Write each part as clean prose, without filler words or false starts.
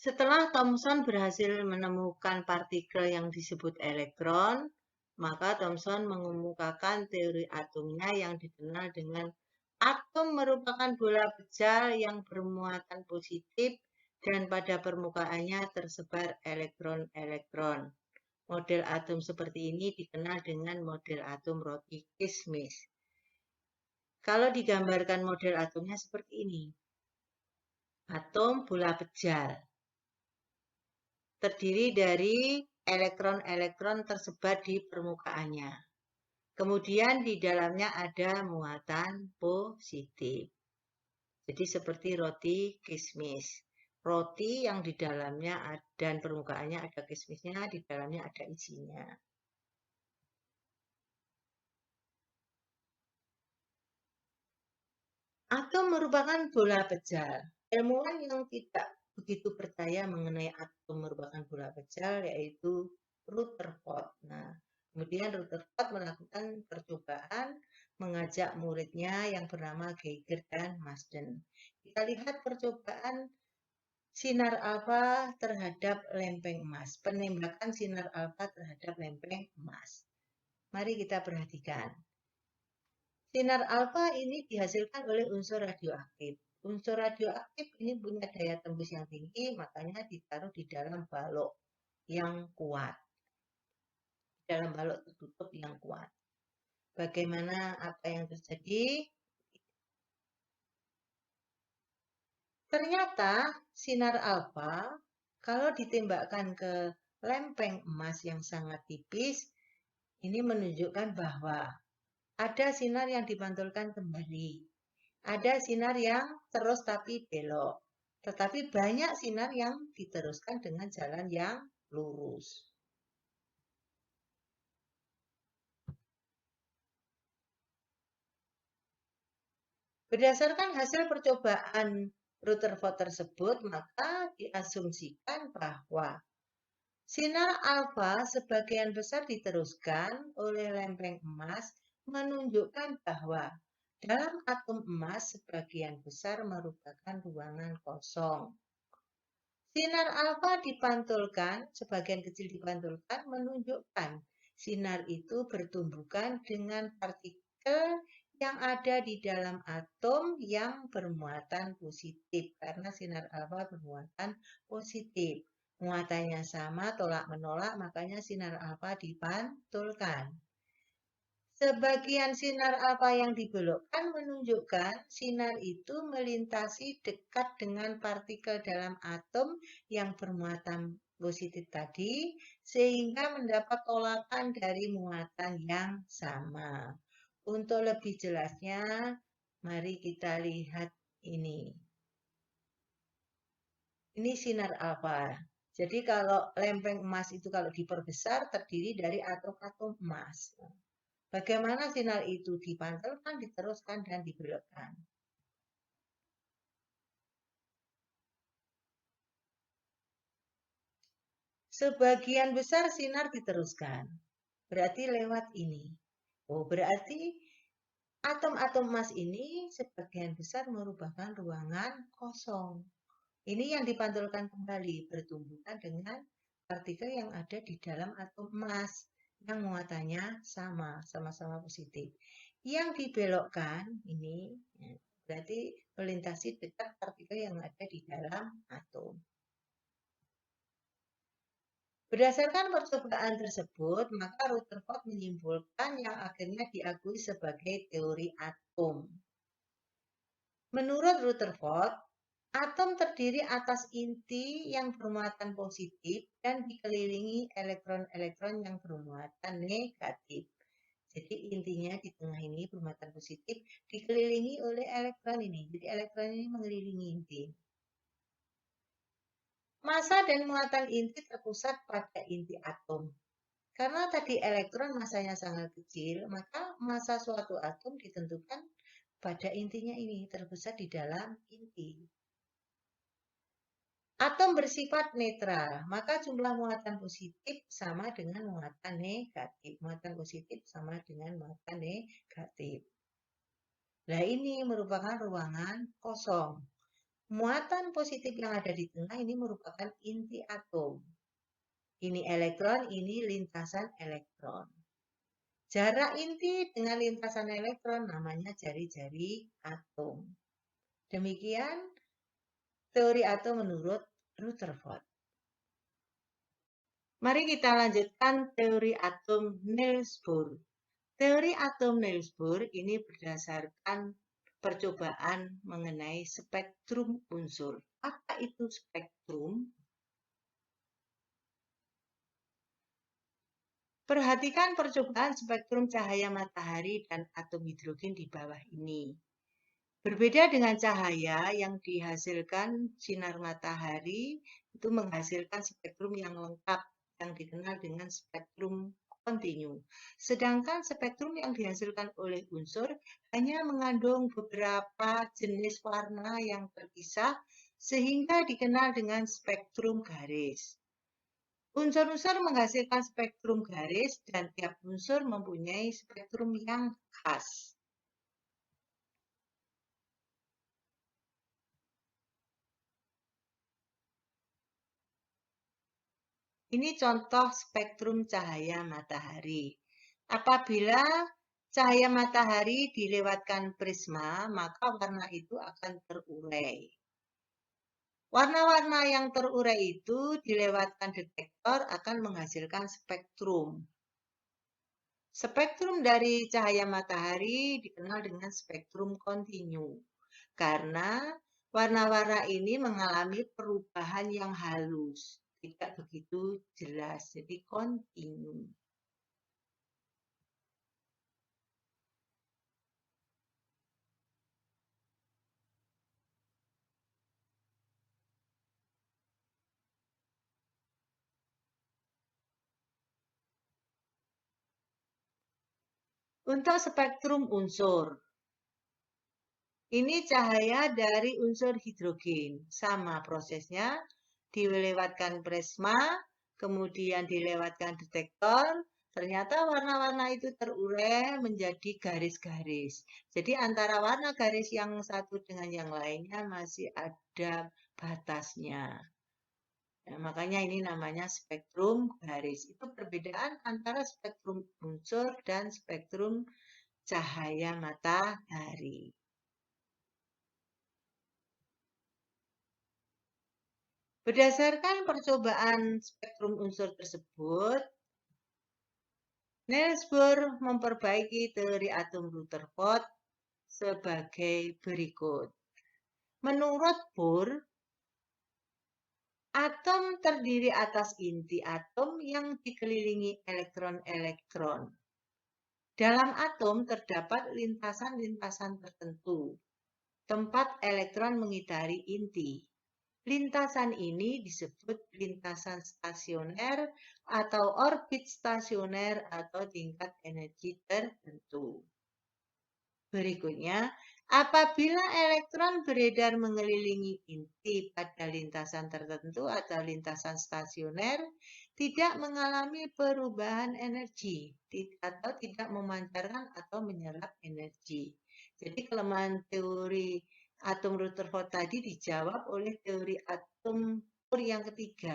Setelah Thomson berhasil menemukan partikel yang disebut elektron, maka Thomson mengemukakan teori atomnya yang dikenal dengan atom merupakan bola pejal yang bermuatan positif dan pada permukaannya tersebar elektron-elektron. Model atom seperti ini dikenal dengan model atom roti kismis. Kalau digambarkan model atomnya seperti ini. Atom bola pejal. Terdiri dari elektron-elektron tersebar di permukaannya. Kemudian di dalamnya ada muatan positif. Jadi seperti roti kismis. Roti yang di dalamnya dan permukaannya ada kismisnya, di dalamnya ada isinya. Atom merupakan bola pejal. Ilmuwan yang tidak begitu percaya mengenai atom merupakan bola pejal yaitu Rutherford. Nah, kemudian Rutherford melakukan percobaan mengajak muridnya yang bernama Geiger dan Marsden. Kita lihat percobaan sinar alfa terhadap lempeng emas. Penembakan sinar alfa terhadap lempeng emas. Mari kita perhatikan. Sinar alfa ini dihasilkan oleh unsur radioaktif. Unsur radioaktif ini punya daya tembus yang tinggi, makanya ditaruh di dalam balok yang kuat. Dalam balok tertutup yang kuat. Bagaimana apa yang terjadi? Ternyata sinar alfa kalau ditembakkan ke lempeng emas yang sangat tipis, ini menunjukkan bahwa ada sinar yang dipantulkan kembali. Ada sinar yang terus tapi belok. Tetapi banyak sinar yang diteruskan dengan jalan yang lurus. Berdasarkan hasil percobaan Rutherford tersebut, maka diasumsikan bahwa sinar alfa sebagian besar diteruskan oleh lempeng emas menunjukkan bahwa dalam atom emas sebagian besar merupakan ruangan kosong. Sinar alfa dipantulkan, sebagian kecil dipantulkan, menunjukkan sinar itu bertumbukan dengan partikel yang ada di dalam atom yang bermuatan positif. Karena sinar alfa bermuatan positif. Muatannya sama, tolak-menolak, makanya sinar alfa dipantulkan. Sebagian sinar alfa yang dibelokkan menunjukkan sinar itu melintasi dekat dengan partikel dalam atom yang bermuatan positif tadi, sehingga mendapat tolakan dari muatan yang sama. Untuk lebih jelasnya, mari kita lihat ini. Ini sinar alfa. Jadi kalau lempeng emas itu kalau diperbesar terdiri dari atom-atom emas. Bagaimana sinar itu dipantulkan, diteruskan, dan dibelokkan. Sebagian besar sinar diteruskan. Berarti lewat ini. Oh, berarti atom-atom emas ini sebagian besar merupakan ruangan kosong. Ini yang dipantulkan kembali bertumbukan dengan partikel yang ada di dalam atom emas yang muatannya sama-sama positif. Yang dibelokkan ini berarti melintasi dekat partikel yang ada di dalam atom. Berdasarkan percobaan tersebut, maka Rutherford menyimpulkan yang akhirnya diakui sebagai teori atom. Menurut Rutherford, atom terdiri atas inti yang bermuatan positif dan dikelilingi elektron-elektron yang bermuatan negatif. Jadi intinya di tengah ini bermuatan positif dikelilingi oleh elektron ini. Jadi elektron ini mengelilingi inti. Massa dan muatan inti terpusat pada inti atom. Karena tadi elektron massanya sangat kecil, maka massa suatu atom ditentukan pada intinya ini, terpusat di dalam inti. Atom bersifat netral, maka jumlah muatan positif sama dengan muatan negatif. Muatan positif sama dengan muatan negatif. Nah, ini merupakan ruangan kosong. Muatan positif yang ada di tengah ini merupakan inti atom. Ini elektron, ini lintasan elektron. Jarak inti dengan lintasan elektron namanya jari-jari atom. Demikian teori atom menurut Rutherford. Mari kita lanjutkan teori atom Niels Bohr. Teori atom Niels Bohr ini berdasarkan percobaan mengenai spektrum unsur. Apa itu spektrum? Perhatikan percobaan spektrum cahaya matahari dan atom hidrogen di bawah ini. Berbeda dengan cahaya yang dihasilkan sinar matahari, itu menghasilkan spektrum yang lengkap yang dikenal dengan spektrum kontinu. Sedangkan spektrum yang dihasilkan oleh unsur hanya mengandung beberapa jenis warna yang terpisah sehingga dikenal dengan spektrum garis. Unsur-unsur menghasilkan spektrum garis dan tiap unsur mempunyai spektrum yang khas. Ini contoh spektrum cahaya matahari. Apabila cahaya matahari dilewatkan prisma, maka warna itu akan terurai. Warna-warna yang terurai itu dilewatkan detektor akan menghasilkan spektrum. Spektrum dari cahaya matahari dikenal dengan spektrum kontinu. Karena warna-warna ini mengalami perubahan yang halus. Tidak begitu jelas, jadi kontinu. Untuk spektrum unsur, ini cahaya dari unsur hidrogen. Sama prosesnya, dilewatkan prisma, kemudian dilewatkan detektor, ternyata warna-warna itu terurai menjadi garis-garis. Jadi antara warna garis yang satu dengan yang lainnya masih ada batasnya. Nah, makanya ini namanya spektrum garis. Itu perbedaan antara spektrum unsur dan spektrum cahaya matahari. Berdasarkan percobaan spektrum unsur tersebut, Niels Bohr memperbaiki teori atom Rutherford sebagai berikut. Menurut Bohr, atom terdiri atas inti atom yang dikelilingi elektron-elektron. Dalam atom terdapat lintasan-lintasan tertentu, tempat elektron mengitari inti. Lintasan ini disebut lintasan stasioner atau orbit stasioner atau tingkat energi tertentu. Berikutnya, apabila elektron beredar mengelilingi inti pada lintasan tertentu atau lintasan stasioner, tidak mengalami perubahan energi atau tidak memancarkan atau menyerap energi. Jadi kelemahan teori atom Rutherford tadi dijawab oleh teori atom Bohr yang ketiga.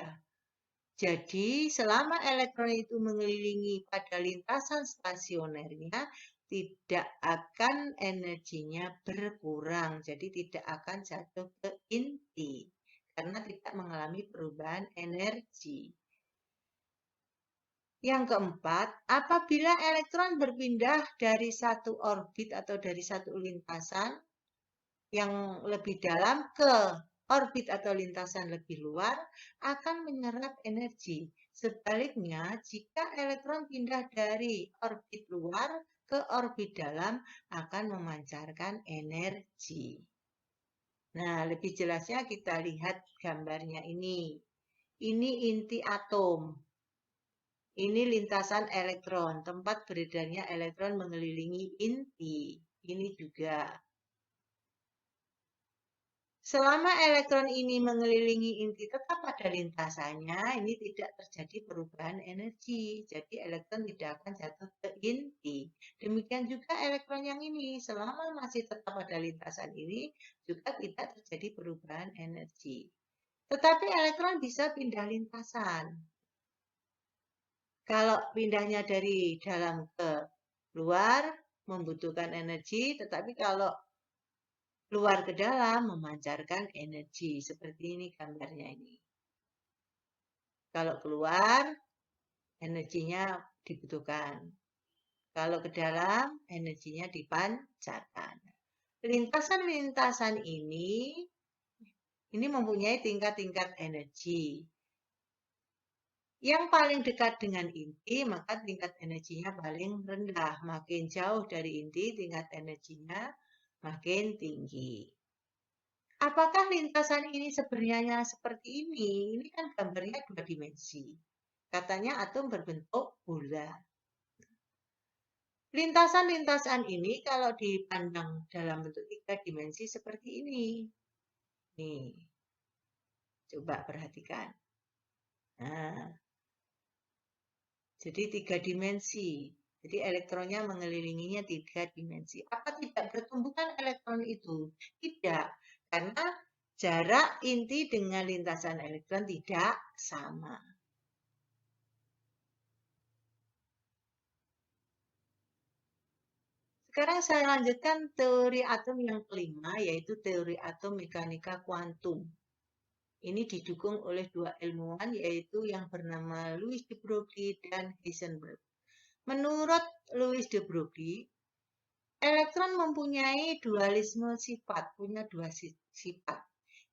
Jadi, selama elektron itu mengelilingi pada lintasan stasionernya, tidak akan energinya berkurang. Jadi, tidak akan jatuh ke inti karena tidak mengalami perubahan energi. Yang keempat, apabila elektron berpindah dari satu orbit atau dari satu lintasan yang lebih dalam ke orbit atau lintasan lebih luar, akan menyerap energi. Sebaliknya, jika elektron pindah dari orbit luar ke orbit dalam, akan memancarkan energi. Nah, lebih jelasnya kita lihat gambarnya ini. Ini inti atom. Ini lintasan elektron, tempat beredarnya elektron mengelilingi inti. Ini juga. Selama elektron ini mengelilingi inti tetap pada lintasannya, ini tidak terjadi perubahan energi. Jadi elektron tidak akan jatuh ke inti. Demikian juga elektron yang ini, selama masih tetap pada lintasan ini, juga tidak terjadi perubahan energi. Tetapi elektron bisa pindah lintasan. Kalau pindahnya dari dalam ke luar, membutuhkan energi, tetapi kalau luar ke dalam memancarkan energi. Seperti ini gambarnya ini. Kalau keluar, energinya dibutuhkan. Kalau ke dalam, energinya dipancarkan. Lintasan-lintasan ini mempunyai tingkat-tingkat energi. Yang paling dekat dengan inti, maka tingkat energinya paling rendah. Makin jauh dari inti, tingkat energinya makin tinggi. Apakah lintasan ini sebenarnya seperti ini? Ini kan gambarnya 2 dimensi. Katanya atom berbentuk bola. Lintasan-lintasan ini kalau dipandang dalam bentuk 3 dimensi seperti ini. Nih, coba perhatikan. Nah, jadi 3 dimensi. Jadi elektronnya mengelilinginya 3 dimensi. Apa tidak bertumbukan elektron itu? Tidak, karena jarak inti dengan lintasan elektron tidak sama. Sekarang saya lanjutkan teori atom yang kelima, yaitu teori atom mekanika kuantum. Ini didukung oleh 2 ilmuwan, yaitu yang bernama Louis de Broglie dan Heisenberg. Menurut Louis de Broglie, elektron mempunyai dualisme sifat, punya 2 sifat,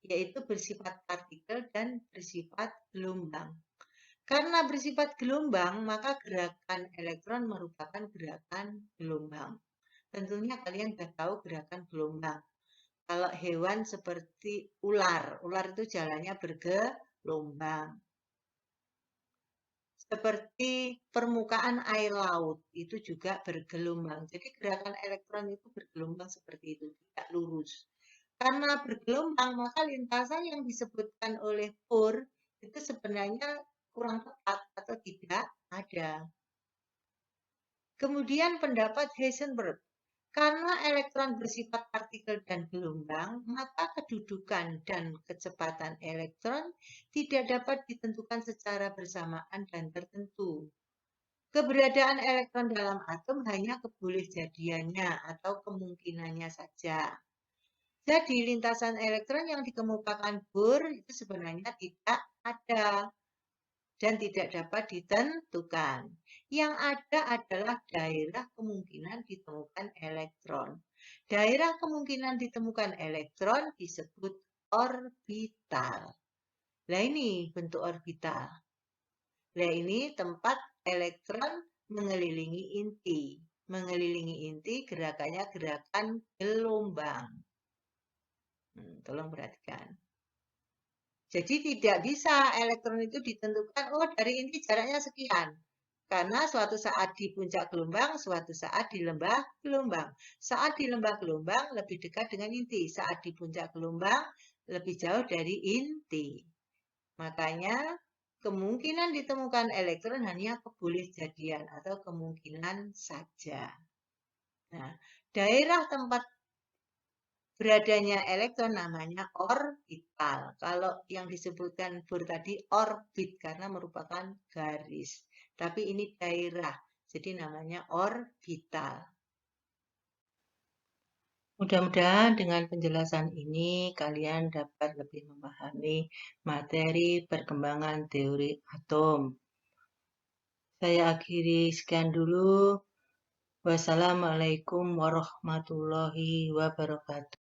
yaitu bersifat partikel dan bersifat gelombang. Karena bersifat gelombang, maka gerakan elektron merupakan gerakan gelombang. Tentunya kalian sudah tahu gerakan gelombang. Kalau hewan seperti ular itu jalannya bergelombang. Seperti permukaan air laut, itu juga bergelombang. Jadi gerakan elektron itu bergelombang seperti itu, tidak lurus. Karena bergelombang, maka lintasan yang disebutkan oleh Bohr itu sebenarnya kurang tepat atau tidak ada. Kemudian pendapat Heisenberg. Karena elektron bersifat partikel dan gelombang, maka kedudukan dan kecepatan elektron tidak dapat ditentukan secara bersamaan dan tertentu. Keberadaan elektron dalam atom hanya kebolehjadiannya atau kemungkinannya saja. Jadi lintasan elektron yang dikemukakan Bohr itu sebenarnya tidak ada dan tidak dapat ditentukan. Yang ada adalah daerah kemungkinan ditemukan elektron. Daerah kemungkinan ditemukan elektron disebut orbital. Nah ini bentuk orbital. Nah ini tempat elektron mengelilingi inti. Mengelilingi inti gerakannya gerakan gelombang. Tolong perhatikan. Jadi tidak bisa elektron itu ditentukan, oh dari inti jaraknya sekian. Karena suatu saat di puncak gelombang, suatu saat di lembah gelombang. Saat di lembah gelombang lebih dekat dengan inti. Saat di puncak gelombang lebih jauh dari inti. Makanya kemungkinan ditemukan elektron hanya kebolehjadian atau kemungkinan saja. Nah, daerah tempat beradanya elektron namanya orbital. Kalau yang disebutkan Bohr tadi orbit karena merupakan garis. Tapi ini daerah, jadi namanya orbital. Mudah-mudahan dengan penjelasan ini kalian dapat lebih memahami materi perkembangan teori atom. Saya akhiri sekian dulu. Wassalamualaikum warahmatullahi wabarakatuh.